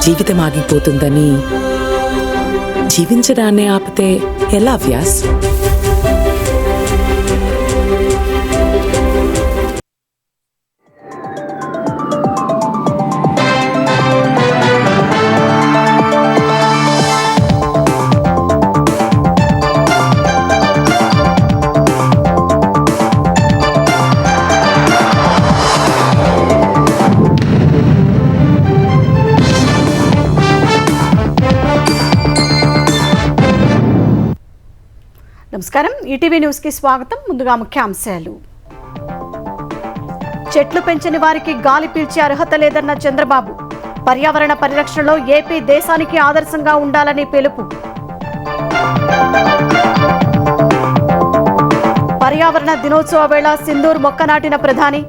జీవితం ఆగిపోతుందని జీవించడాన్ని ఆపితే ఎలా వ్యాస్? నమస్కారం, ఈటీవీ న్యూస్ కి స్వాగతం. ముందుగా ముఖ్యాంశాలు. చెట్లు పెంచని వారికి గాలి పీల్చే అర్హత లేదన్న చంద్రబాబు. పర్యావరణ పరిరక్షణలో ఏపీ దేశానికి ఆదర్శంగా ఉండాలని పిలుపు. పర్యావరణ దినోత్సవ వేళ సింధూర్ మొక్క నాటిన ప్రధాని.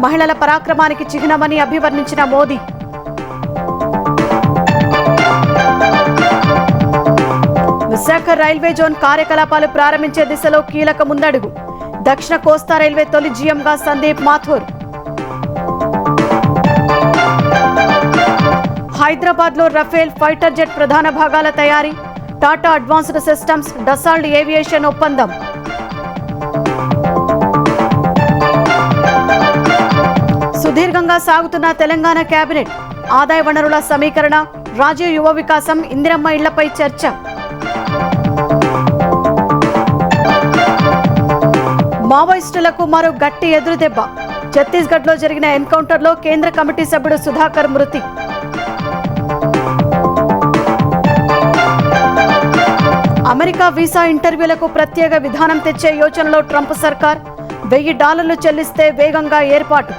మహిళల పరాక్రమానికి చిహ్నమని అభివర్ణించిన మోదీ. విశాఖ రైల్వే జోన్ కార్యకలాపాలు ప్రారంభించే దిశలో కీలక ముందడుగు. దక్షిణ కోస్తా రైల్వే తొలి జీఎంగా సందీప్ మాథూర్. హైదరాబాద్ లో రఫేల్ ఫైటర్ జెట్ ప్రధాన భాగాల తయారీ. Tata advanced systems, Dassault aviation ఒప్పందం. సుదీర్ఘంగా సాగుతున్న తెలంగాణ కేబినెట్. ఆదాయ వనరుల సమీకరణ, రాజీవ్ యువ వికాసం, ఇందిరమ్మ ఇళ్లపై చర్చ. మావోయిస్టులకు మరో గట్టి ఎదురుదెబ్బ. ఛత్తీస్గఢ్ లో జరిగిన ఎన్కౌంటర్ లో కేంద్ర కమిటీ సభ్యుడు సుధాకర్ మృతి. అమెరికా వీసా ఇంటర్వ్యూలకు ప్రత్యేక విధానం తెచ్చే యోచనలో ట్రంప్ సర్కార్. $1000 చెల్లిస్తే వేగంగా ఏర్పాటు.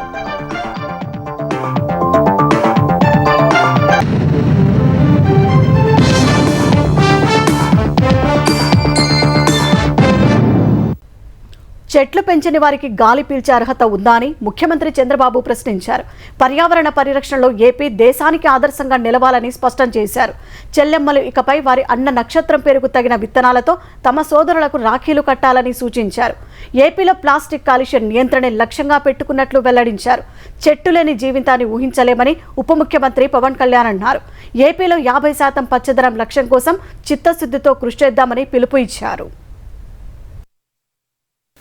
చెట్లు పెంచని వారికి గాలి పీల్చే అర్హత ఉందా అని ముఖ్యమంత్రి చంద్రబాబు ప్రశ్నించారు. పర్యావరణ పరిరక్షణలో ఏపీ దేశానికి ఆదర్శంగా నిలవాలని స్పష్టం చేశారు. చెల్లెమ్మలు ఇకపై వారి అన్న నక్షత్రం పేరుకు తగిన విత్తనాలతో తమ సోదరులకు రాఖీలు కట్టాలని సూచించారు. ఏపీలో ప్లాస్టిక్ కాలుష్య నియంత్రణ లక్ష్యంగా పెట్టుకున్నట్లు వెల్లడించారు. చెట్టు లేని జీవితాన్ని ఊహించలేమని ఉప ముఖ్యమంత్రి పవన్ కళ్యాణ్ అన్నారు. ఏపీలో 50% పచ్చదనం లక్ష్యం కోసం చిత్తశుద్ధితో కృషి చేద్దామని పిలుపు ఇచ్చారు.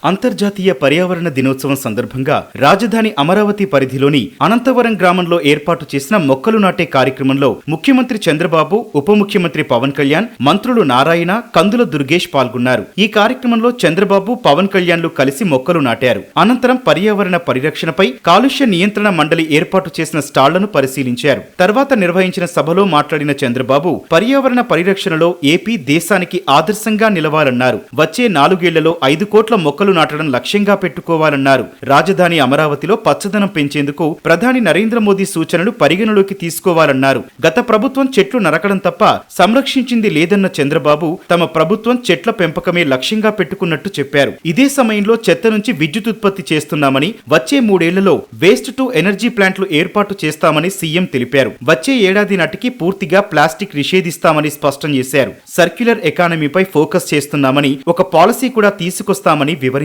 అంతర్జాతీయ పర్యావరణ దినోత్సవం సందర్భంగా రాజధాని అమరావతి పరిధిలోని అనంతవరం గ్రామంలో ఏర్పాటు చేసిన మొక్కలు నాటే కార్యక్రమంలో ముఖ్యమంత్రి చంద్రబాబు, ఉప ముఖ్యమంత్రి పవన్ కళ్యాణ్, మంత్రులు నారాయణ, కందుల దుర్గేష్ పాల్గొన్నారు. ఈ కార్యక్రమంలో చంద్రబాబు, పవన్ కళ్యాణ్లు కలిసి మొక్కలు నాటారు. అనంతరం పర్యావరణ పరిరక్షణపై కాలుష్య నియంత్రణ మండలి ఏర్పాటు చేసిన స్టాళ్లను పరిశీలించారు. తర్వాత నిర్వహించిన సభలో మాట్లాడిన చంద్రబాబు, పర్యావరణ పరిరక్షణలో ఏపీ దేశానికి ఆదర్శంగా నిలవాలన్నారు. వచ్చే 4 ఏళ్లలో 5 కోట్ల మొక్కలు నాటడం లక్ష్యంగా పెట్టుకోవాలన్నారు. రాజధాని అమరావతిలో పచ్చదనం పెంచేందుకు ప్రధాని నరేంద్ర మోదీ సూచనలు పరిగణలోకి తీసుకోవాలన్నారు. గత ప్రభుత్వం చెట్లు నరకడం తప్ప సంరక్షించింది లేదన్న చంద్రబాబు, తమ ప్రభుత్వం చెట్ల పెంపకమే లక్ష్యంగా పెట్టుకున్నట్టు చెప్పారు. ఇదే సమయంలో చెత్త నుంచి విద్యుత్ ఉత్పత్తి చేస్తున్నామని, వచ్చే 3 ఏళ్లలో వేస్ట్ టు ఎనర్జీ ప్లాంట్లు ఏర్పాటు చేస్తామని సీఎం తెలిపారు. వచ్చే ఏడాది నాటికి పూర్తిగా ప్లాస్టిక్ నిషేధిస్తామని స్పష్టం చేశారు. సర్క్యులర్ ఎకానమీపై ఫోకస్ చేస్తున్నామని, ఒక పాలసీ కూడా తీసుకొస్తామని వివరించారు.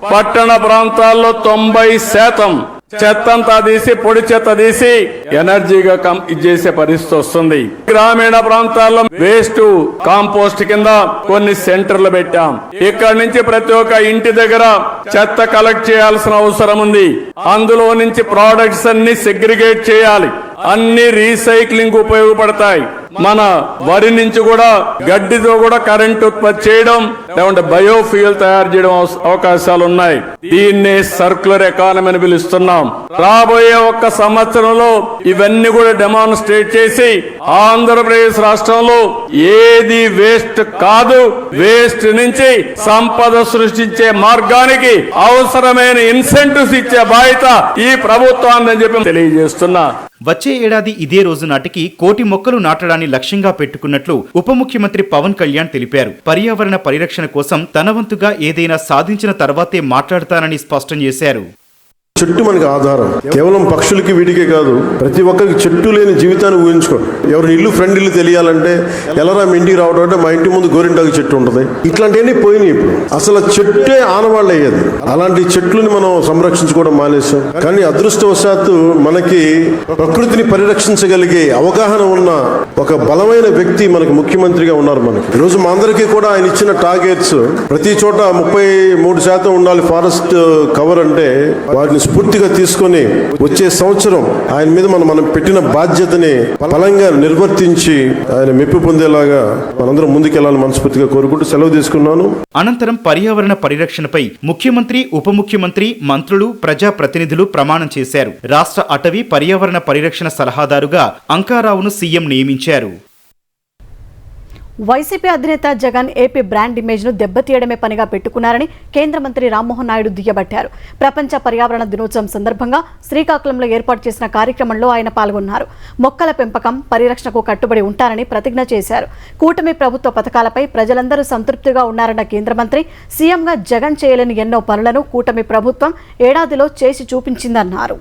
పట్టణ ప్రాంతాల్లో 90% చెత్తంతా తీసి, పొడి చెత్త తీసి ఎనర్జీగా చేసే పరిస్థితి వస్తుంది. గ్రామీణ ప్రాంతాల్లో వేస్ట్ కాంపోస్ట్ కింద కొన్ని సెంటర్లు పెట్టాం. ఇక్కడ నుంచి ప్రతి ఒక్క ఇంటి దగ్గర చెత్త కలెక్ట్ చేయాల్సిన అవసరం ఉంది. అందులో నుంచి ప్రోడక్ట్స్ అన్ని సెగ్రిగేట్ చేయాలి. అన్ని రీసైక్లింగ్ ఉపయోగపడతాయి. మన వరి నుంచి కూడా, గడ్డితో కూడా కరెంట్ ఉత్పత్తి చేయడం, లేకుంటే బయోఫ్యూయల్ తయారు చేయడం అవకాశాలు ఉన్నాయి. దీన్ని సర్క్యులర్ ఎకానమీ అని పిలుస్తున్నాం. రాబోయే 1 సంవత్సరంలో ఇవన్నీ కూడా డెమాన్స్ట్రేట్ చేసి ఆంధ్రప్రదేశ్ రాష్ట్రంలో ఏది వేస్ట్ కాదు, వేస్ట్ నుంచి సంపద సృష్టించే మార్గానికి అవసరమైన ఇన్సెంటివ్స్ ఇచ్చే బాధ్యత ఈ ప్రభుత్వాన్ని అని చెప్పి తెలియజేస్తున్నా. వచ్చే ఏడాది ఇదే రోజు నాటికి 1 కోటి మొక్కలు నాటడాన్ని లక్ష్యంగా పెట్టుకున్నట్లు ఉప ముఖ్యమంత్రి పవన్ కళ్యాణ్ తెలిపారు. పర్యావరణ పరిరక్షణ కోసం తన వంతుగా ఏదైనా సాధించిన తర్వాతే మాట్లాడతానని స్పష్టం చేశారు. చెట్టు మనకి ఆధారం. కేవలం పక్షులకి వీటికే కాదు, ప్రతి ఒక్కరికి చెట్టు లేని జీవితాన్ని ఊహించుకో. ఎవరి ఇల్లు ఫ్రెండ్ ఇల్లు తెలియాలంటే ఎలారా మీ ఇంటికి రావడం అంటే మా ఇంటి ముందు గోరింటాకు చెట్టు ఉంటుంది. ఇట్లాంటివన్నీ పోయినాయి. ఇప్పుడు అసలు చెట్టే ఆనవాళ్ళు అయ్యేది. అలాంటి చెట్లని మనం సంరక్షించుకోవడం మానేసాం. కానీ అదృష్టవశాత్తు మనకి ప్రకృతిని పరిరక్షించగలిగే అవగాహన ఉన్న ఒక బలమైన వ్యక్తి మనకి ముఖ్యమంత్రిగా ఉన్నారు. మనకి ఈరోజు మా అందరికీ కూడా ఆయన ఇచ్చిన టార్గెట్స్ ప్రతి చోట 33% ఉండాలి ఫారెస్ట్ కవర్ అంటే, వాటిని స్ఫూర్తిగా తీసుకొని వచ్చే సంవత్సరం ఆయన మీద మనం పెట్టిన బాధ్యతని బలంగా నిర్వర్తించి ఆయన మెప్పు పొందేలాగా మనందరం ముందుకెళ్లాలని మనస్ఫూర్తిగా కోరుకుంటూ సెలవు తీసుకున్నాను. అనంతరం పర్యావరణ పరిరక్షణపై ముఖ్యమంత్రి, ఉప ముఖ్యమంత్రి, మంత్రులు, ప్రజా ప్రతినిధులు ప్రమాణం చేశారు. రాష్ట్ర అటవీ పర్యావరణ పరిరక్షణ సలహాదారుగా అంకారావును సీఎం నియమించారు. వైసీపీ అధినేత జగన్ ఏపీ బ్రాండ్ ఇమేజ్ను దెబ్బతీయడమే పనిగా పెట్టుకున్నారని కేంద్ర మంత్రి రామ్మోహన్ నాయుడు దుయ్యబట్టారు. ప్రపంచ పర్యావరణ దినోత్సవం సందర్భంగా శ్రీకాకుళంలో ఏర్పాటు చేసిన కార్యక్రమంలో ఆయన పాల్గొన్నారు. మొక్కల పెంపకం, పరిరక్షణకు కట్టుబడి ఉంటారని ప్రతిజ్ఞ చేశారు. కూటమి ప్రభుత్వ పథకాలపై ప్రజలందరూ సంతృప్తిగా ఉన్నారన్న కేంద్ర మంత్రి, సీఎంగా జగన్ చేయలేని ఎన్నో పనులను కూటమి ప్రభుత్వం ఏడాదిలో చేసి చూపించిందన్నారు.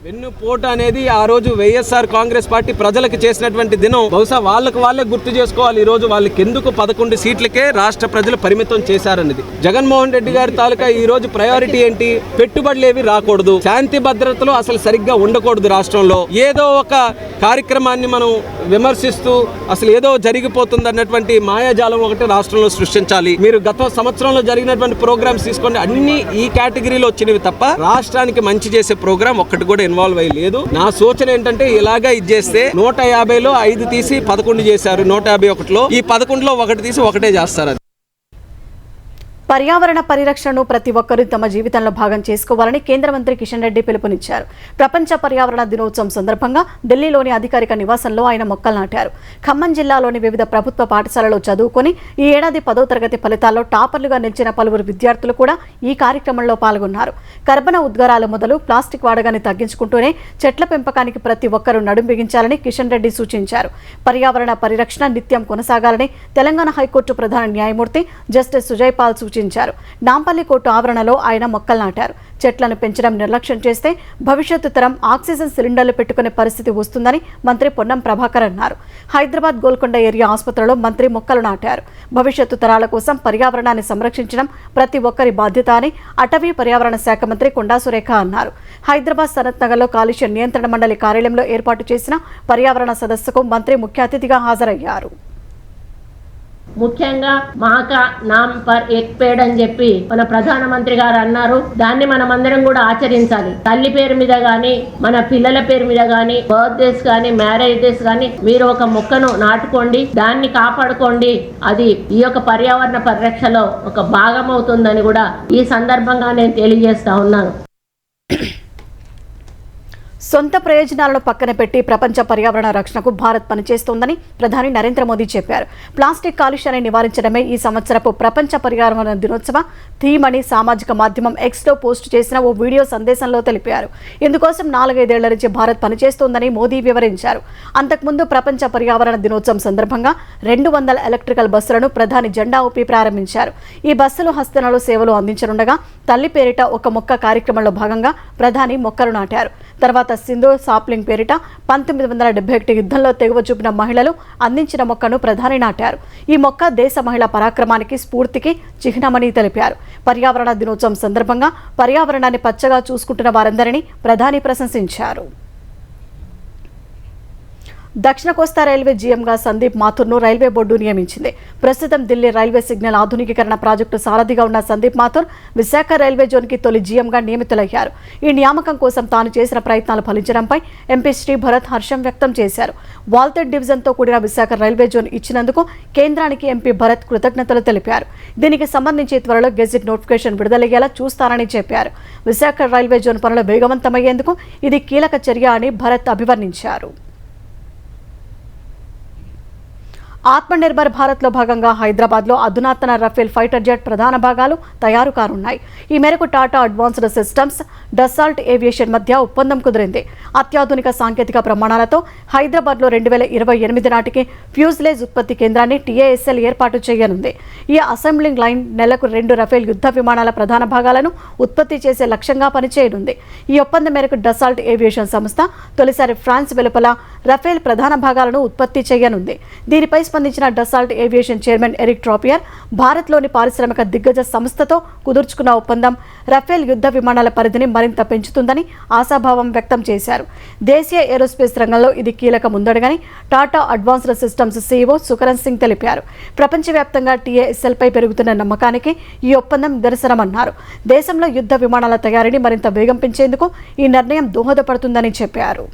వెన్నుపోటు అనేది ఆ రోజు వైఎస్ఆర్ కాంగ్రెస్ పార్టీ ప్రజలకు చేసినటువంటి దినం. బహుశా వాళ్ళే గుర్తు చేసుకోవాలి. ఈ రోజు వాళ్ళకి ఎందుకు 11 సీట్లకే రాష్ట్ర ప్రజలు పరిమితం చేశారన్నది. జగన్మోహన్ రెడ్డి గారి తాలూకా ఈ రోజు ప్రయారిటీ ఏంటి? పెట్టుబడులేవి రాకూడదు, శాంతి భద్రతలు అసలు సరిగ్గా ఉండకూడదు రాష్ట్రంలో. ఏదో ఒక కార్యక్రమాన్ని మనం విమర్శిస్తూ అసలు ఏదో జరిగిపోతుంది అన్నటువంటి మాయాజాలం ఒకటి రాష్ట్రంలో సృష్టించాలి. మీరు గత సంవత్సరంలో జరిగినటువంటి ప్రోగ్రామ్స్ తీసుకోండి, అన్ని ఈ కేటగిరీలో వచ్చినవి తప్ప రాష్ట్రానికి మంచి చేసే ప్రోగ్రామ్ ఒక్కటి కూడా ఇన్వాల్వ్ అయ్యి లేదు. నా సూచన ఏంటంటే ఇలాగా ఇది చేస్తే 150లో 5 తీసి 11 చేశారు, 151లో ఈ 11లో 1 తీసి 1 చేస్తారు. పర్యావరణ పరిరక్షణను ప్రతి ఒక్కరూ తమ జీవితంలో భాగం చేసుకోవాలని కేంద్ర మంత్రి కిషన్ రెడ్డి పిలుపునిచ్చారు. ప్రపంచ పర్యావరణ దినోత్సవం సందర్భంగా ఢిల్లీలోని అధికారిక నివాసంలో ఆయన మొక్కలు నాటారు. ఖమ్మం జిల్లాలోని వివిధ ప్రభుత్వ పాఠశాలలో చదువుకొని ఈ ఏడాది 10వ తరగతి ఫలితాల్లో టాపర్లుగా నిలిచిన పలువురు విద్యార్థులు కూడా ఈ కార్యక్రమంలో పాల్గొన్నారు. కర్బన ఉద్గారాలు మొదలు ప్లాస్టిక్ వాడకాన్ని తగ్గించుకుంటూనే చెట్ల పెంపకానికి ప్రతి ఒక్కరూ నడుం బిగించాలని కిషన్ రెడ్డి సూచించారు. పర్యావరణ పరిరక్షణ నిత్యం కొనసాగాలని తెలంగాణ హైకోర్టు ప్రధాన న్యాయమూర్తి జస్టిస్ సుజయ్ పాల్ సూచించారు. నాంపల్లి కోర్టు ఆవరణలో ఆయన మొక్కలు నాటారు. చెట్లను పెంచడం నిర్లక్ష్యం చేస్తే భవిష్యత్తు తరం ఆక్సిజన్ సిలిండర్లు పెట్టుకునే పరిస్థితి వస్తుందని మంత్రి పొన్నం ప్రభాకర్ అన్నారు. హైదరాబాద్ గోల్కొండ ఏరియా ఆసుపత్రిలో మంత్రి మొక్కలు నాటారు. భవిష్యత్తు తరాల కోసం పర్యావరణాన్ని సంరక్షించడం ప్రతి ఒక్కరి బాధ్యత అని అటవీ పర్యావరణ శాఖ మంత్రి కొండా సురేఖ అన్నారు. హైదరాబాద్ సనత్ నగర్లో కాలుష్య నియంత్రణ మండలి కార్యాలయంలో ఏర్పాటు చేసిన పర్యావరణ సదస్సుకు మంత్రి ముఖ్య అతిథిగా హాజరయ్యారు. ముఖ్యంగా మాకా నామ్ పర్ ఎక్ పేడ్ అని చెప్పి మన ప్రధానమంత్రి గారు అన్నారు. దాన్ని మనం అందరం కూడా ఆచరించాలి. తల్లి పేరు మీద గాని, మన పిల్లల పేరు మీద గాని, బర్త్డేస్ కానీ, మ్యారేజ్ డేస్ కానీ మీరు ఒక మొక్కను నాటుకోండి, దాన్ని కాపాడుకోండి. అది ఈ యొక్క పర్యావరణ పరిరక్షణలో ఒక భాగం అవుతుందని కూడా ఈ సందర్భంగా నేను తెలియజేస్తా ఉన్నాను. సొంత ప్రయోజనాలను పక్కన పెట్టి ప్రపంచ పర్యావరణ రక్షణకు భారత్ పనిచేస్తోందని ప్రధాని నరేంద్ర మోదీ చెప్పారు. ప్లాస్టిక్ కాలుష్యాన్ని నివారించడమే ఈ సంవత్సరపు ప్రపంచ పర్యావరణ దినోత్సవ థీమ్ అని సామాజిక మాధ్యమం ఎక్స్లో పోస్ట్ చేసిన ఓ వీడియో సందేశంలో తెలిపారు. ఇందుకోసం 4-5 ఏళ్ల నుంచి భారత్ పనిచేస్తోందని మోదీ వివరించారు. అంతకుముందు ప్రపంచ పర్యావరణ దినోత్సవం సందర్భంగా 200 ఎలక్ట్రికల్ బస్సులను ప్రధాని జెండా ఊపి ప్రారంభించారు. ఈ బస్సులు హస్తనలు సేవలు అందించనుండగా తల్లి పేరిట ఒక మొక్క కార్యక్రమంలో భాగంగా ప్రధాని మొక్కలు నాటారు. తర్వాత సింధు సాప్లింగ్ పేరిట 1971 యుద్ధంలో తెగువ చూపిన మహిళలు అందించిన మొక్కను ప్రధాని నాటారు. ఈ మొక్క దేశ మహిళా పరాక్రమానికి, స్ఫూర్తికి చిహ్నమని తెలిపారు. పర్యావరణ దినోత్సవం సందర్భంగా పర్యావరణాన్ని పచ్చగా చూసుకుంటున్న వారందరినీ ప్రధాని ప్రశంసించారు. దక్షిణ కోస్తా రైల్వే జీఎంగా సందీప్ మాథుర్ను రైల్వే బోర్డు నియమించింది. ప్రస్తుతం ఢిల్లీ రైల్వే సిగ్నల్ ఆధునికీకరణ ప్రాజెక్టు సారథిగా ఉన్న సందీప్ మాథుర్ విశాఖ రైల్వే జోన్కి తొలి జీఎంగా నియమితులయ్యారు. ఈ నియామకం కోసం తాను చేసిన ప్రయత్నాలు ఫలించడంపై ఎంపీ శ్రీ భరత్ హర్షం వ్యక్తం చేశారు. వాల్తెడ్ డివిజన్తో కూడిన విశాఖ రైల్వే జోన్ ఇచ్చినందుకు కేంద్రానికి ఎంపీ భరత్ కృతజ్ఞతలు తెలిపారు. దీనికి సంబంధించి త్వరలో గెజిట్ నోటిఫికేషన్ విడుదలయ్యేలా చూస్తారని చెప్పారు. విశాఖ రైల్వే జోన్ పనులు వేగవంతమయ్యేందుకు ఇది కీలక చర్య అని భరత్ అభివర్ణించారు. ఆత్మనిర్భర్ భారత్లో భాగంగా హైదరాబాద్లో అధునాతన రఫేల్ ఫైటర్ జెట్ ప్రధాన భాగాలు తయారు కానున్నాయి. ఈ మేరకు Tata advanced systems, Dassault aviation మధ్య ఒప్పందం కుదిరింది. అత్యాధునిక సాంకేతిక ప్రమాణాలతో హైదరాబాద్లో 2028 నాటికి ఫ్యూజ్లేజ్ ఉత్పత్తి కేంద్రాన్ని TASL ఏర్పాటు చేయనుంది. ఈ అసెంబ్లింగ్ లైన్ నెలకు 2 రఫేల్ యుద్ధ విమానాల ప్రధాన భాగాలను ఉత్పత్తి చేసే లక్ష్యంగా పనిచేయనుంది. ఈ ఒప్పందం మేరకు డసాల్ట్ ఏవియేషన్ సంస్థ తొలిసారి ఫ్రాన్స్ వెలుపల రఫేల్ ప్రధాన భాగాలను ఉత్పత్తి చేయనుంది. దీనిపై స్పందించిన Dassault Aviation chairman Eric Trappier, భారత్లోని పారిశ్రామిక దిగ్గజ సంస్థతో కుదుర్చుకున్న ఒప్పందం రఫేల్ యుద్ధ విమానాల పరిధిని మరింత పెంచుతుందని ఆశాభావం వ్యక్తం చేశారు. దేశీయ ఏరోస్పేస్ రంగంలో ఇది కీలక ముందడుగని Tata advanced systems CEO Sukaran Singh తెలిపారు. ప్రపంచవ్యాప్తంగా TASL పై పెరుగుతున్న నమ్మకానికి ఈ ఒప్పందం నిదర్శనమన్నారు. దేశంలో యుద్ధ విమానాల తయారీని మరింత వేగం పెంచేందుకు ఈ నిర్ణయం దోహదపడుతుందని చెప్పారు.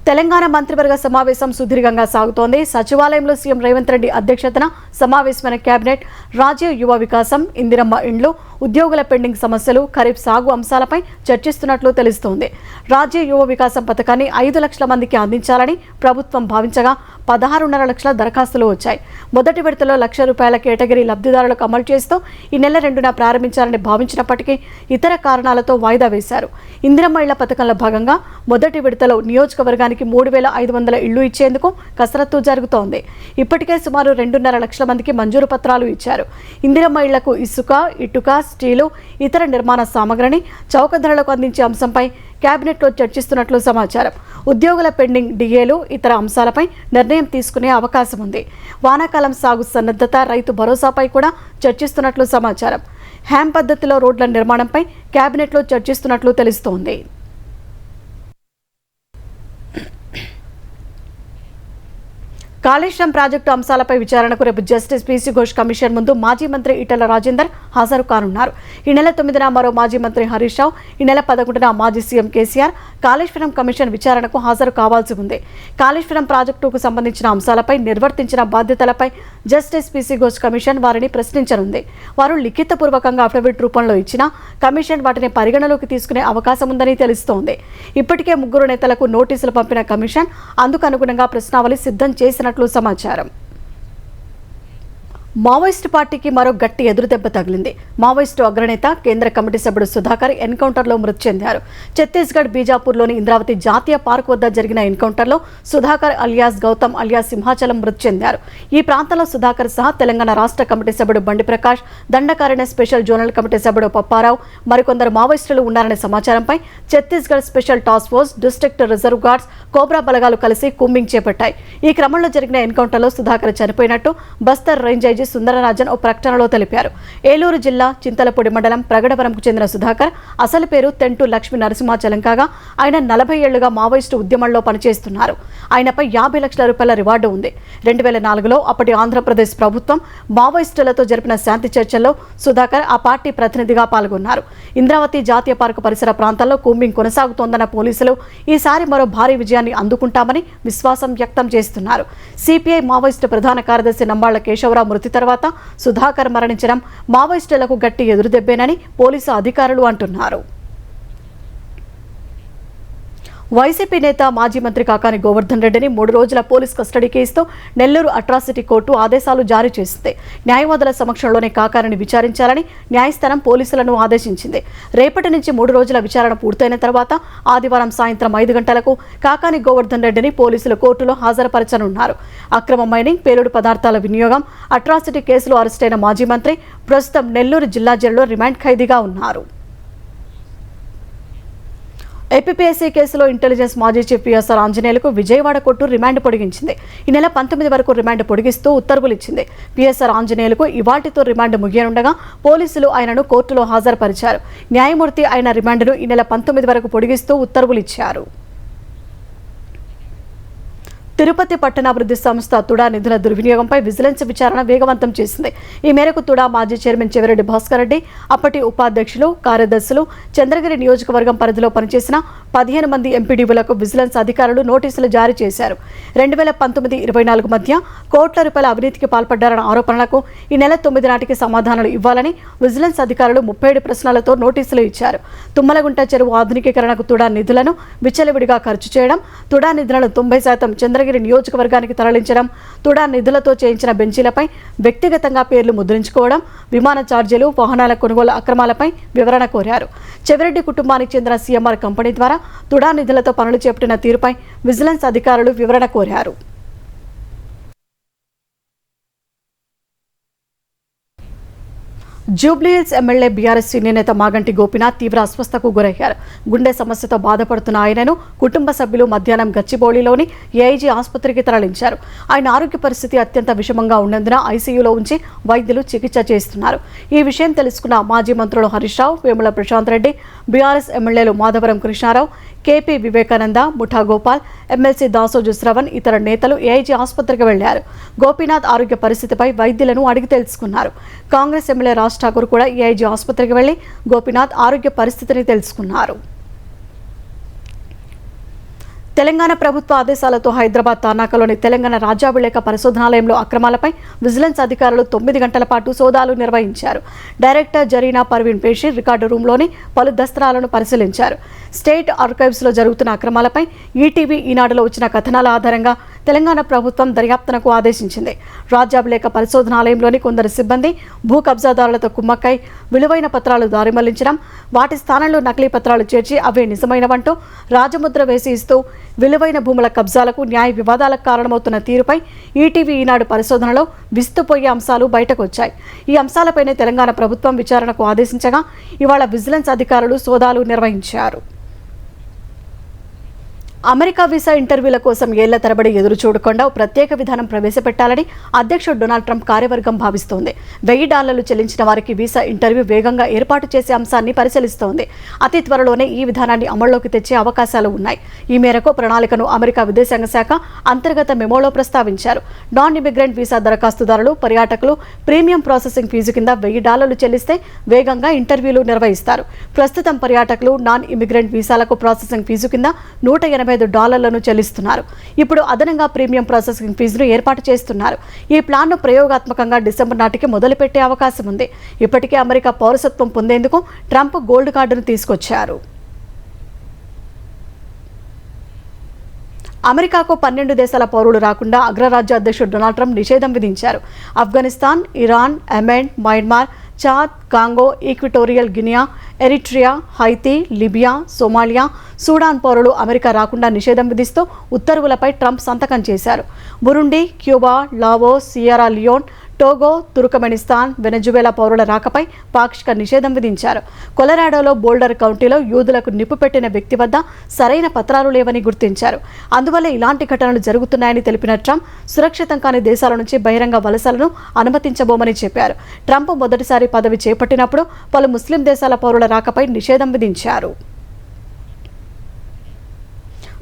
తెలంగాణ మంత్రివర్గ సమావేశం సుదీర్ఘంగా సాగుతోంది. సచివాలయంలో సీఎం రేవంత్ రెడ్డి అధ్యక్షతన సమావేశమైన కేబినెట్ రాజీవ్ యువ వికాసం, ఇందిరమ్మ ఇండ్లు, ఉద్యోగుల పెండింగ్ సమస్యలు, ఖరీఫ్ సాగు అంశాలపై చర్చిస్తున్నట్లు తెలుస్తోంది. రాజీవ్ యువ వికాసం పథకాన్ని 5 లక్షల మందికి అందించాలని ప్రభుత్వం భావించగా 16.5 లక్షల దరఖాస్తులు వచ్చాయి. మొదటి విడతలో ₹1,00,000 కేటగిరీ లబ్ధిదారులకు అమలు చేస్తూ ఈ నెల 2న ప్రారంభించాలని భావించినప్పటికీ ఇతర కారణాలతో వాయిదా వేశారు. ఇందిరమ్మ ఇళ్ల పథకంలో భాగంగా మొదటి విడతలో నియోజకవర్గానికి 3,500 ఇళ్లు ఇచ్చేందుకు కసరత్తు జరుగుతోంది. ఇప్పటికే సుమారు 2.5 లక్షల మందికి మంజూరు పత్రాలు ఇచ్చారు. ఇందిరమ్మ ఇళ్లకు ఇసుక, ఇటుక, స్టీలు, ఇతర నిర్మాణ సామగ్రిని చౌక ధరలకు అందించే అంశంపై కేబినెట్లో చర్చిస్తున్నట్లు సమాచారం. ఉద్యోగుల పెండింగ్ DAలు, ఇతర అంశాలపై నిర్ణయం తీసుకునే అవకాశం ఉంది. వానాకాలం సాగు సన్నద్ధత, రైతు భరోసాపై కూడా చర్చిస్తున్నట్లు సమాచారం. హ్యామ్ పద్ధతిలో రోడ్ల నిర్మాణంపై కేబినెట్లో చర్చిస్తున్నట్లు తెలుస్తోంది. కాళేశ్వరం ప్రాజెక్టు అంశాలపై విచారణకు రేపు జస్టిస్ PC ఘోష్ కమిషన్ ముందు మాజీ మంత్రి ఈటెల రాజేందర్ హాజరు కానున్నారు. ఈ నెల 9న మరో మాజీ మంత్రి హరీష్ రావు, ఈ నెల 11న మాజీ సీఎం కేసీఆర్ కాళేశ్వరం కమిషన్ విచారణకు హాజరు కావాల్సి ఉంది. కాళేశ్వరం ప్రాజెక్టుకు సంబంధించిన అంశాలపై నిర్వర్తించిన బాధ్యతలపై జస్టిస్ PC ఘోష్ కమిషన్ వారిని ప్రశ్నించనుంది. వారు లిఖితపూర్వకంగా అఫిడవిట్ రూపంలో ఇచ్చినా కమిషన్ వాటిని పరిగణలోకి తీసుకునే అవకాశం ఉందని తెలుస్తోంది. ఇప్పటికే 3 నేతలకు నోటీసులు పంపిన కమిషన్ అందుకు అనుగుణంగా ప్రశ్నావళి సిద్ధం చేసినట్లు సమాచారం. మావోయిస్టు పార్టీకి మరో గట్టి ఎదురుదెబ్బ తగిలింది. మావోయిస్టు అగ్రనేత, కేంద్ర కమిటీ సభ్యుడు సుధాకర్ ఎన్కౌంటర్లో మృతి చెందారు. ఛత్తీస్గఢ్ బీజాపూర్లోని ఇంద్రావతి జాతీయ పార్క్ వద్ద జరిగిన ఎన్కౌంటర్లో సుధాకర్ అలియాస్ గౌతమ్ అలియాస్ సింహాచలం మృతి చెందారు. ఈ ప్రాంతంలో సుధాకర్ సహా తెలంగాణ రాష్ట్ర కమిటీ సభ్యుడు Bandi Prakash, Dandakaranya special zonal committee సభ్యుడు పప్పారావు, మరికొందరు మావోయిస్టులు ఉన్నారనే సమాచారంపై Chhattisgarh special task force, district reserve guards, COBRA బలగాలు కలిసి కూంబింగ్ చేపట్టాయి. ఈ క్రమంలో జరిగిన ఎన్కౌంటర్లో సుధాకర్ చనిపోయినట్టు బస్తర్ రేంజ్ ఐజీ సుందరరాజన్ ఓ ప్రకటనలో తెలిపారు. ఏలూరు జిల్లా చింతలపూడి మండలం ప్రగడవరంకు చెందిన సుధాకర్ అసలు పేరు తెంటు లక్ష్మీ నరసింహాచలం కాగా ఆయన 40 ఏళ్లుగా మావోయిస్టు ఉద్యమంలో పనిచేస్తున్నారు. ఆయనపై ₹50 లక్షల రివార్డు ఉంది. 2004లో అప్పటి ఆంధ్రప్రదేశ్ ప్రభుత్వం మావోయిస్టులతో జరిపిన శాంతి చర్చల్లో సుధాకర్ ఆ పార్టీ ప్రతినిధిగా పాల్గొన్నారు. ఇంద్రావతి జాతీయ పార్కు పరిసర ప్రాంతాల్లో కూంబింగ్ కొనసాగుతోందన్న పోలీసులు ఈసారి మరో భారీ విజయాన్ని అందుకుంటామని విశ్వాసం వ్యక్తం చేస్తున్నారు. సిపిఐ మావోయిస్టు ప్రధాన కార్యదర్శి నంబాళ్ల కేశవరావు మృతి తర్వాత సుధాకర్ మరణించడం మావోయిస్టులకు గట్టి ఎదురుదెబ్బేనని పోలీసు అధికారులు అంటున్నారు. వైసీపీ నేత మాజీ మంత్రి కాకాని గోవర్ధన్ రెడ్డిని 3 రోజుల పోలీస్ కస్టడీకి ఇస్తూ నెల్లూరు అట్రాసిటీ కోర్టు ఆదేశాలు జారీ చేసింది. న్యాయవాదుల సమక్షంలోనే కాకానిని విచారించాలని న్యాయస్థానం పోలీసులను ఆదేశించింది. రేపటి నుంచి 3 రోజుల విచారణ పూర్తయిన తర్వాత ఆదివారం సాయంత్రం 5 గంటలకు కాకాని గోవర్ధన్ రెడ్డిని పోలీసులు కోర్టులో హాజరుపరచనున్నారు. అక్రమ మైనింగ్, పేలుడు పదార్థాల వినియోగం, అట్రాసిటీ కేసులో అరెస్టైన మాజీ మంత్రి ప్రస్తుతం నెల్లూరు జిల్లా జైలులో రిమాండ్ ఖైదీగా ఉన్నారు. ఏపీఎస్సీ కేసులో ఇంటెలిజెన్స్ మాజీ చీఫ్ పిఎస్ఆర్ ఆంజనేయులకు విజయవాడ కోర్టు రిమాండ్ పొడిగించింది. ఈ నెల 19 వరకు రిమాండ్ పొడిగిస్తూ ఉత్తర్వులు ఇచ్చింది. పిఎస్ఆర్ ఆంజనేయులకు ఇవాల్టితో రిమాండ్ ముగియనుండగా పోలీసులు ఆయనను కోర్టులో హాజరుపరిచారు. న్యాయమూర్తి ఆయన రిమాండ్ను ఈ నెల 19 వరకు పొడిగిస్తూ ఉత్తర్వులు ఇచ్చారు. తిరుపతి పట్టణాభివృద్ధి సంస్థ తుడా నిధుల దుర్వినియోగంపై విజిలెన్స్ విచారణ వేగవంతం చేసింది. ఈ మేరకు తుడా మాజీ చైర్మన్ చెవిరెడ్డి భాస్కర్ రెడ్డి, అప్పటి ఉపాధ్యక్షులు, కార్యదర్శులు, చంద్రగిరి నియోజకవర్గం పరిధిలో పనిచేసిన 15 మంది ఎంపీడీఓలకు విజిలెన్స్ అధికారులు నోటీసులు జారీ చేశారు. 2019-24 మధ్య కోట్ల రూపాయల అవినీతికి పాల్పడ్డారన్న ఆరోపణలకు ఈ నెల 9 నాటికి సమాధానాలు ఇవ్వాలని విజిలెన్స్ అధికారులు 37 ప్రశ్నలతో నోటీసులు ఇచ్చారు. తుమ్మలగుంట చెరువు ఆధునికీకరణకు తుడా నిధులను విచ్చలవిడిగా ఖర్చు చేయడం, తుడా నిధులను 90% చంద్రగిరి మంగళగిరి నియోజకవర్గానికి తరలించడం, తుడా నిధులతో చేయించిన బెంచీలపై వ్యక్తిగతంగా పేర్లు ముద్రించుకోవడం, విమాన ఛార్జీలు, వాహనాల కొనుగోలు అక్రమాలపై వివరణ కోరారు. చెవిరెడ్డి కుటుంబానికి చెందిన సీఎంఆర్ కంపెనీ ద్వారా తుడా నిధులతో పనులు చేపట్టిన తీరుపై విజిలెన్స్ అధికారులు వివరణ కోరారు. జూబ్లీహిల్స్ ఎమ్మెల్యే బీఆర్ఎస్ సీనియర్ నేత మాగంటి గోపీనాథ్ తీవ్ర అస్వస్థకు గురయ్యారు. గుండె సమస్యతో బాధపడుతున్న ఆయనను కుటుంబ సభ్యులు మధ్యాహ్నం గచ్చిబౌలిలోని ఏఐజీ ఆసుపత్రికి తరలించారు. ఆయన ఆరోగ్య పరిస్థితి అత్యంత విషమంగా ఉన్నందున ఐసీయూలో ఉంచి వైద్యులు చికిత్స చేస్తున్నారు. ఈ విషయం తెలుసుకున్న మాజీ మంత్రులు హరీష్ రావు, వేముల ప్రశాంత్ రెడ్డి, బీఆర్ఎస్ ఎమ్మెల్యేలు మాధవరం కృష్ణారావు, కేపీ వివేకానంద, ముఠా గోపాల్, ఎమ్మెల్సీ దాసోజు శ్రవణ్, ఇతర నేతలు ఏఐజీ ఆసుపత్రికి వెళ్లారు. గోపీనాథ్ ఆరోగ్య పరిస్థితిపై వైద్యులను అడిగి తెలుసుకున్నారు. కాంగ్రెస్ ఎమ్మెల్యే రాజ్ ఠాకూర్ కూడా ఏఐజీ ఆసుపత్రికి వెళ్లి గోపీనాథ్ ఆరోగ్య పరిస్థితిని తెలుసుకున్నారు. తెలంగాణ ప్రభుత్వ ఆదేశాలతో హైదరాబాద్ తార్నాకలోని తెలంగాణ రాజ్యాభిలేఖ పరిశోధనాలయంలో అక్రమాలపై విజిలెన్స్ అధికారులు 9 గంటల పాటు సోదాలు నిర్వహించారు. డైరెక్టర్ జరీనా పర్వీన్ పేషి రికార్డు రూంలోని పలు దస్త్రాలను పరిశీలించారు. స్టేట్ ఆర్కైవ్స్లో జరుగుతున్న అక్రమాలపై ఈటీవీ ఈనాడులో వచ్చిన కథనాల ఆధారంగా తెలంగాణ ప్రభుత్వం దర్యాప్తునకు ఆదేశించింది. రాజ్యాభిలేఖ పరిశోధనాలయంలోని కొందరు సిబ్బంది భూ కబ్జాదారులతో కుమ్మక్కై విలువైన పత్రాలు దారిమళ్లించడం, వాటి స్థానంలో నకిలీ పత్రాలు చేర్చి అవే నిజమైనవంటూ రాజముద్ర వేసి ఇస్తూ విలువైన భూముల కబ్జాలకు, న్యాయ వివాదాలకు కారణమవుతున్న తీరుపై ఈటీవీ ఈనాడు పరిశోధనలో విస్తుపోయే అంశాలు బయటకు వచ్చాయి. ఈ అంశాలపైనే తెలంగాణ ప్రభుత్వం విచారణకు ఆదేశించగా ఇవాళ విజిలెన్స్ అధికారులు సోదాలు నిర్వహించారు. అమెరికా వీసా ఇంటర్వ్యూల కోసం ఏళ్ల తరబడి ఎదురు చూడకుండా ప్రత్యేక విధానం ప్రవేశపెట్టాలని అధ్యక్షుడు డొనాల్డ్ ట్రంప్ కార్యవర్గం భావిస్తోంది. $1000 చెల్లించిన వారికి వీసా ఇంటర్వ్యూ వేగంగా ఏర్పాటు చేసే అంశాన్ని పరిశీలిస్తోంది. అతి త్వరలోనే ఈ విధానాన్ని అమల్లోకి తెచ్చే అవకాశాలు ఉన్నాయి. ఈ మేరకు ప్రణాళికను అమెరికా విదేశాంగ శాఖ అంతర్గత మెమోలో ప్రస్తావించారు. నాన్ ఇమిగ్రెంట్ వీసా దరఖాస్తుదారులు, పర్యాటకులు ప్రీమియం ప్రాసెసింగ్ ఫీజు కింద $1000 చెల్లిస్తే వేగంగా ఇంటర్వ్యూలు నిర్వహిస్తారు. ప్రస్తుతం పర్యాటకులు నాన్ ఇమిగ్రెంట్ వీసాలకు ప్రాసెసింగ్ ఫీజు కింద $185 చెల్లిస్తున్నారు. ఇప్పుడు అదనంగా ప్రీమియం ప్రాసెసింగ్ ఫీజును ఏర్పాటు చేస్తున్నారు. ఈ ప్లాన్ను ప్రయోగాత్మకంగా డిసెంబర్ నాటికి మొదలుపెట్టే అవకాశం ఉంది. ఇప్పటికే అమెరికా పౌరసత్వం పొందేందుకు ట్రంప్ గోల్డ్ కార్డును తీసుకొచ్చారు. అమెరికాకు 12 దేశాల పౌరులు రాకుండా అగ్రరాజ్య అధ్యక్షుడు డొనాల్డ్ ట్రంప్ నిషేధం విధించారు. Afghanistan, Iran, Yemen, Myanmar, Chad, Congo, Equatorial Guinea, Eritrea, Haiti, Libya, Somalia, Sudan పౌరులు అమెరికా రాకుండా నిషేధం విధిస్తూ ఉత్తర్వులపై ట్రంప్ సంతకం చేశారు. Burundi, Cuba, Laos, Sierra Leone, Togo, Turkmenistan, Venezuela పౌరుల రాకపై పాక్షిక నిషేధం విధించారు. కొలరాడోలో బోల్డర్ కౌంటీలో యూదులకు నిప్పు పెట్టిన వ్యక్తి వద్ద సరైన పత్రాలు లేవని గుర్తించారు. అందువల్ల ఇలాంటి ఘటనలు జరుగుతున్నాయని తెలిపిన ట్రంప్ సురక్షితం కాని దేశాల నుంచి బహిరంగ వలసలను అనుమతించబోమని చెప్పారు. ట్రంప్ మొదటిసారి పదవి చేపట్టినప్పుడు పలు ముస్లిం దేశాల పౌరుల రాకపై నిషేధం విధించారు.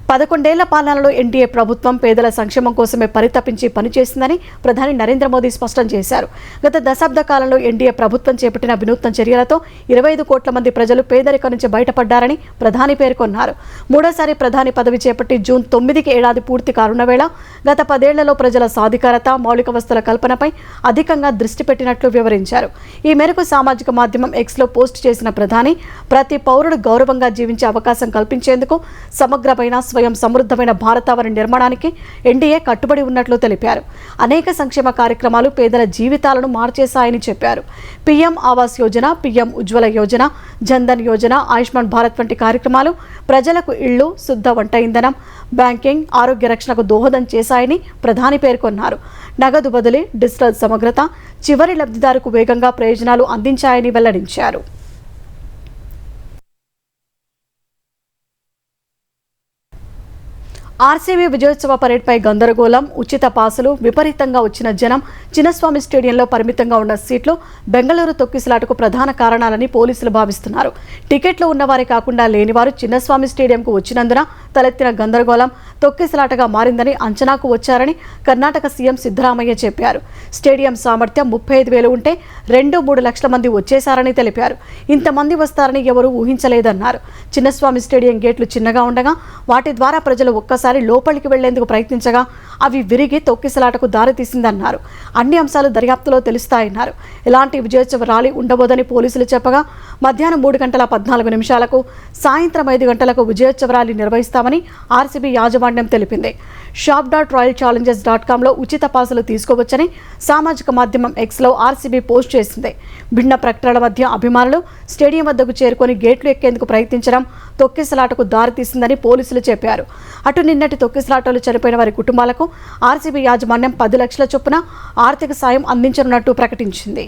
11 ఏళ్ల పాలనలో ఎన్డీఏ ప్రభుత్వం పేదల సంక్షేమం కోసమే పరితపించి పనిచేసిందని ప్రధాని నరేంద్ర మోదీ స్పష్టం చేశారు. గత దశాబ్ద కాలంలో ఎన్డీఏ ప్రభుత్వం చేపట్టిన వినూత్న చర్యలతో 25 కోట్ల మంది ప్రజలు పేదరికం నుంచి బయటపడ్డారని ప్రధాని పేర్కొన్నారు. మూడోసారి ప్రధాని పదవి చేపట్టి జూన్ 9కి ఏడాది పూర్తి కానున్న వేళ గత 10 ఏళ్లలో ప్రజల సాధికారత, మౌలిక వస్తువుల కల్పనపై అధికంగా దృష్టి పెట్టినట్లు వివరించారు. ఈ మేరకు సామాజిక మాధ్యమం ఎక్స్లో పోస్ట్ చేసిన ప్రధాని ప్రతి పౌరుడు గౌరవంగా జీవించే అవకాశం కల్పించేందుకు సమగ్రమైన స్వయం సమృద్ధమైన భారతావని నిర్మాణానికి ఎన్డీఏ కట్టుబడి ఉన్నట్లు తెలిపారు. అనేక సంక్షేమ కార్యక్రమాలు పేదల జీవితాలను మార్చేశాయని చెప్పారు. పీఎం ఆవాస్ యోజన, పీఎం ఉజ్వల యోజన, జన్ధన్ యోజన, ఆయుష్మాన్ భారత్ వంటి కార్యక్రమాలు ప్రజలకు ఇళ్లు, శుద్ధ వంట ఇంధనం, బ్యాంకింగ్, ఆరోగ్య రక్షణకు దోహదం చేశాయని ప్రధాని పేర్కొన్నారు. నగదు బదిలీ, డిజిటల్ సమగ్రత చివరి లబ్ధిదారుకు వేగంగా ప్రయోజనాలు అందించాయని వెల్లడించారు. ఆర్సీబీ విజయోత్సవ పరేడ్పై గందరగోళం, ఉచిత పాసులు, విపరీతంగా వచ్చిన జనం, చిన్నస్వామి స్టేడియంలో పరిమితంగా ఉన్న సీట్లు బెంగళూరు తొక్కిసలాటకు ప్రధాన కారణాలని పోలీసులు భావిస్తున్నారు. టికెట్లు ఉన్నవారే కాకుండా లేనివారు చిన్నస్వామి స్టేడియంకు వచ్చినందున తలెత్తిన గందరగోళం తొక్కిసలాటగా మారిందని అంచనాకు వచ్చారని కర్ణాటక సీఎం సిద్ధరామయ్య చెప్పారు. స్టేడియం సామర్థ్యం 35,000 ఉంటే 2-3 లక్షల మంది వచ్చేశారని తెలిపారు. ఇంతమంది వస్తారని ఎవరూ ఊహించలేదన్నారు. చిన్నస్వామి స్టేడియం గేట్లు చిన్నగా ఉండగా వాటి ద్వారా ప్రజలు ఒక్కసారి లోపలికి వెళ్లేందుకు ప్రయత్నించగా అవి విరిగి తొక్కిసలాటకు దారితీసిందన్నారు. అన్ని అంశాలు దర్యాప్తులో తెలుస్తాయన్నారు. ఎలాంటి విజయోత్సవ ర్యాలీ ఉండబోదని పోలీసులు చెప్పగా మధ్యాహ్నం 3:14 సాయంత్రం 5 గంటలకు విజయోత్సవ ర్యాలీ నిర్వహిస్తామని ఆర్సీబీ యాజమాన్యం తెలిపింది. shop.royalchallenges.com లో ఉచిత పాసులు తీసుకోవచ్చని సామాజిక మాధ్యమం ఎక్స్లో ఆర్సీబీ పోస్ట్ చేసింది. భిన్న ప్రకటనల మధ్య అభిమానులు స్టేడియం వద్దకు చేరుకొని గేట్లు ఎక్కేందుకు ప్రయత్నించడం తొక్కిసలాటకు దారితీసిందని పోలీసులు చెప్పారు. అటు నిన్నటి తొక్కిసలాటలో చనిపోయిన వారి కుటుంబాలకు ఆర్సీబీ యాజమాన్యం 10 లక్షల చొప్పున ఆర్థిక సాయం అందించనున్నట్టు ప్రకటించింది.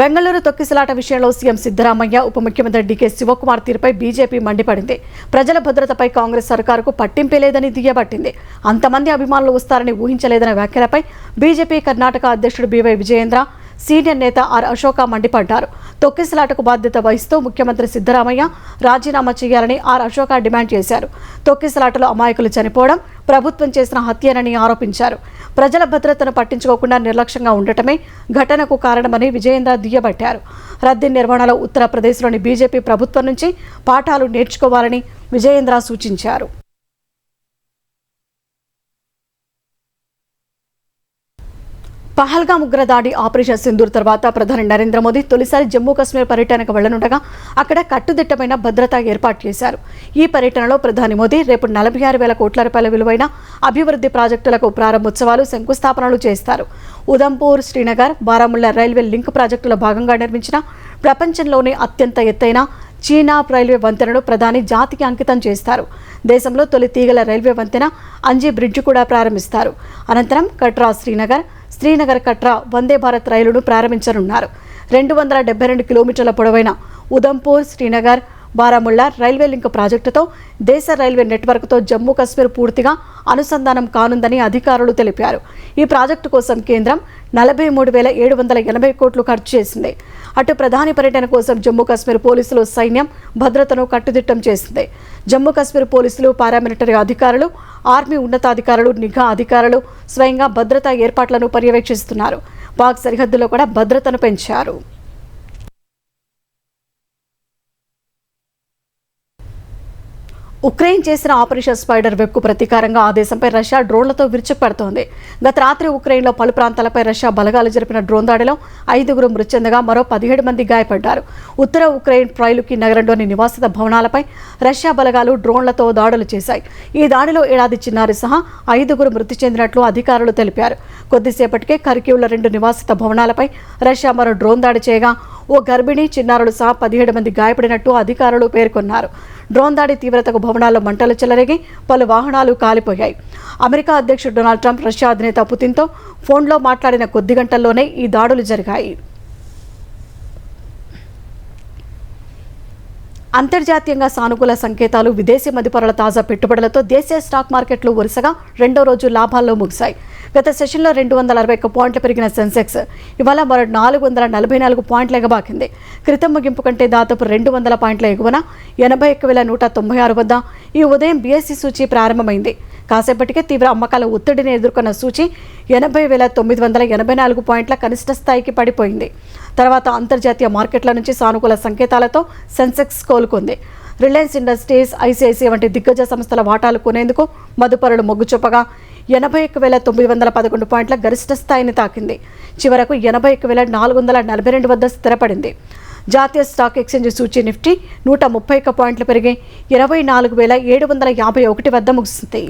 బెంగళూరు తొక్కిసలాట విషయంలో సీఎం సిద్ధరామయ్య, ఉప ముఖ్యమంత్రి డీకే శివకుమార్ తీరుపై బీజేపీ మండిపడింది. ప్రజల భద్రతపై కాంగ్రెస్ సర్కారుకు పట్టింపే లేదని దుయ్యబట్టింది. అంతమంది అభిమానులు వస్తారని ఊహించలేదన్న వ్యాఖ్యలపై బీజేపీ కర్ణాటక అధ్యక్షుడు బీవై విజయేంద్ర, సీనియర్ నేత ఆర్ అశోక మండిపడ్డారు. తొక్కిసలాటకు బాధ్యత వహిస్తూ ముఖ్యమంత్రి సిద్ధరామయ్య రాజీనామా చేయాలని ఆర్ అశోక డిమాండ్ చేశారు. తొక్కిసలాటలో అమాయకులు చనిపోవడం ప్రభుత్వం చేసిన హత్యనని ఆరోపించారు. ప్రజల భద్రతను పట్టించుకోకుండా నిర్లక్ష్యంగా ఉండటమే ఘటనకు కారణమని విజయేంద్ర దుయ్యబట్టారు. రద్దీ నిర్వహణలో ఉత్తరప్రదేశ్లోని బీజేపీ ప్రభుత్వం నుంచి పాఠాలు నేర్చుకోవాలని విజయేంద్ర సూచించారు. పహల్గామ్ ఉగ్రదాడి ఆపరేషన్ సింధూర్ తర్వాత ప్రధాని నరేంద్ర మోదీ తొలిసారి జమ్మూ కాశ్మీర్ పర్యటనకు వెళ్లనుండగా అక్కడ కట్టుదిట్టమైన భద్రత ఏర్పాటు చేశారు. ఈ పర్యటనలో ప్రధాని మోదీ రేపు 46,000 కోట్ల రూపాయల విలువైన అభివృద్ధి ప్రాజెక్టులకు ప్రారంభోత్సవాలు, శంకుస్థాపనలు చేస్తారు. ఉదంపూర్, శ్రీనగర్, బారాముల్లా రైల్వే లింక్ ప్రాజెక్టులో భాగంగా నిర్మించిన ప్రపంచంలోనే అత్యంత ఎత్తైన చీనాబ్ రైల్వే వంతెనను ప్రధాని జాతికి అంకితం చేస్తారు. దేశంలో తొలి తీగల రైల్వే వంతెన అంజీ బ్రిడ్జ్ కూడా ప్రారంభిస్తారు. అనంతరం కట్రా శ్రీనగర్ కట్రా వందే భారత్ రైలును ప్రారంభించనున్నారు. 272 కిలోమీటర్ల పొడవైన ఉదంపూర్, శ్రీనగర్, బారాముల్లా రైల్వే లింక్ ప్రాజెక్టుతో దేశ రైల్వే నెట్వర్క్తో జమ్మూ కాశ్మీర్ పూర్తిగా అనుసంధానం కానుందని అధికారులు తెలిపారు. ఈ ప్రాజెక్టు కోసం కేంద్రం 43,780 కోట్లు ఖర్చు చేసింది. అటు ప్రధాని పర్యటన కోసం జమ్మూ కాశ్మీర్ పోలీసులు, సైన్యం భద్రతను కట్టుదిట్టం చేసింది. జమ్మూ కాశ్మీర్ పోలీసులు, పారామిలిటరీ అధికారులు, ఆర్మీ ఉన్నతాధికారులు, నిఘా అధికారులు స్వయంగా భద్రతా ఏర్పాట్లను పర్యవేక్షిస్తున్నారు. పాక్ సరిహద్దులో కూడా భద్రతను పెంచారు. ఉక్రెయిన్ చేసిన ఆపరేషన్ స్పైడర్ వెబ్కు ప్రతీకారంగా ఆ దేశంపై రష్యా డ్రోన్లతో విరుచుకుపడుతోంది. గత రాత్రి ఉక్రెయిన్లో పలు ప్రాంతాలపై రష్యా బలగాలు జరిపిన డ్రోన్ దాడిలో 5 మృతి చెందగా మరో 17 మంది గాయపడ్డారు. ఉత్తర ఉక్రెయిన్ ప్రైలుకి నగరంలోని నివాసిత భవనాలపై రష్యా బలగాలు డ్రోన్లతో దాడులు చేశాయి. ఈ దాడిలో ఏడాది చిన్నారి సహా 5 మృతి చెందినట్లు అధికారులు తెలిపారు. కొద్దిసేపటికే ఖర్కివ్లో 2 నివాసిత భవనాలపై రష్యా మరో డ్రోన్ దాడి చేయగా ఓ గర్భిణీ, చిన్నారులు సహా 17 మంది గాయపడినట్టు అధికారులు పేర్కొన్నారు. డ్రోన్ దాడి తీవ్రతకు భవనాల్లో మంటలు చెలరేగి పలు వాహనాలు కాలిపోయాయి. అమెరికా అధ్యక్షుడు డొనాల్డ్ ట్రంప్ రష్యా అధినేత పుతిన్తో ఫోన్లో మాట్లాడిన కొద్ది గంటల్లోనే ఈ దాడులు జరిగాయి. అంతర్జాతీయంగా సానుకూల సంకేతాలు, విదేశీ మదుపరుల తాజా పెట్టుబడులతో దేశీయ స్టాక్ మార్కెట్లు వరుసగా 2వ రోజు లాభాల్లో ముగిశాయి. గత సెషన్లో 261 పాయింట్లు పెరిగిన సెన్సెక్స్ ఇవాళ మరో 444 పాయింట్లు ఎగబాకింది. క్రితం ముగింపు కంటే దాదాపు 200 పాయింట్ల ఎగువన 81,196 వద్ద ఈ ఉదయం బీఎస్సీ సూచీ ప్రారంభమైంది. కాసేపటికే తీవ్ర అమ్మకాల ఒత్తిడిని ఎదుర్కొన్న సూచీ 80,984 పాయింట్ల కనిష్ట స్థాయికి పడిపోయింది. తర్వాత అంతర్జాతీయ మార్కెట్ల నుంచి సానుకూల సంకేతాలతో సెన్సెక్స్ కోలుకుంది. రిలయన్స్ ఇండస్ట్రీస్, ఐసిఐసిఐ వంటి దిగ్గజ సంస్థల వాటాలు కొనేందుకు మదుపరులు మొగ్గు చూపగా 81,911 పాయింట్ల గరిష్ట స్థాయిని తాకింది. చివరకు 81,442 వద్ద స్థిరపడింది. జాతీయ స్టాక్ ఎక్స్చేంజ్ సూచీ నిఫ్టీ 131 పాయింట్లు పెరిగి 24,751 వద్ద ముగిసింది.